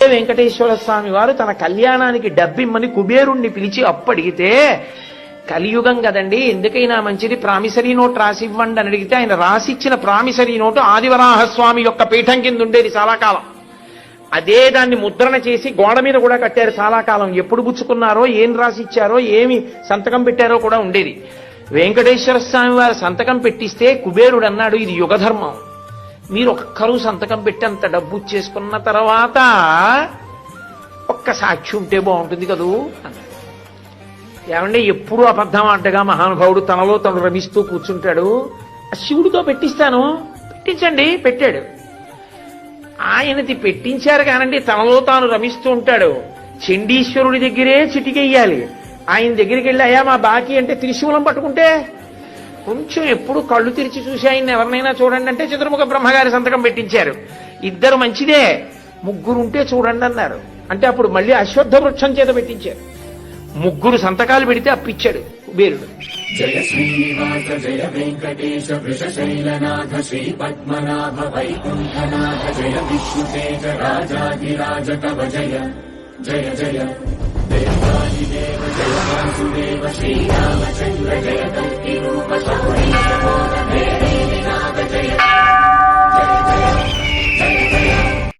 వెంకటేశ్వర స్వామి వారు తన కళ్యాణానికి డబ్బిమ్మని కుబేరుణ్ణి పిలిచి అప్పడిగితే, కలియుగం కదండి, ఎందుకైనా మంచిది ప్రామిసరీ నోట్ రాసివ్వండి అని అడిగితే ఆయన రాసిచ్చిన ప్రామిసరీ నోటు ఆదివరాహస్వామి యొక్క పీఠం కింద ఉండేది చాలా కాలం. అదే దాన్ని ముద్రణ చేసి గోడ మీద కూడా కట్టారు చాలా కాలం. ఎప్పుడు పుచ్చుకున్నారో, ఏం రాసిచ్చారో, ఏమి సంతకం పెట్టారో కూడా ఉండేది. వెంకటేశ్వర స్వామి వారు సంతకం పెట్టిస్తే కుబేరుడు అన్నాడు, ఇది యుగధర్మం, మీరు ఒక్కరూ సంతకం పెట్టి అంత డబ్బు చేసుకున్న తర్వాత ఒక్క సాక్షి ఉంటే బాగుంటుంది కదూ అన్నాడు. ఏమంటే ఎప్పుడూ అబద్ధం ఆటగా మహానుభావుడు తనలో తను రమిస్తూ కూర్చుంటాడు. శివుడితో పెట్టిస్తాను, పెట్టించండి, పెట్టాడు. ఆయనది పెట్టించారు కానండి, తనలో తాను రమిస్తూ ఉంటాడు. చండీశ్వరుడి దగ్గరే చిటికెయ్యాలి. ఆయన దగ్గరికి వెళ్ళి అయ్యా మా బాకీ అంటే త్రిశూలం పట్టుకుంటే కొంచెం ఎప్పుడు కళ్ళు తెరిచి చూసి ఆయన ఎవరినైనా చూడండి అంటే చతుర్ముఖ బ్రహ్మగారి సంతకం పెట్టించారు. ఇద్దరు మంచిదే, ముగ్గురుంటే చూడండి అన్నారు. అంటే అప్పుడు మళ్ళీ అశ్వత్థ వృక్షం చేత పెట్టించారు. ముగ్గురు సంతకాలు పెడితే అప్పిచ్చాడు కుబేరుడు. జయ శ్రీనివాస జయ వెంకటేశ వృషశైలనాథ శ్రీ పద్మనాభ వైకుంఠనాథ జయ విష్ణుతేజ రాజాధిరాజ కవ జయ జయ జయ దేవాదిదేవ జయ వాసుదేవ శ్రీరామచంద్ర జయ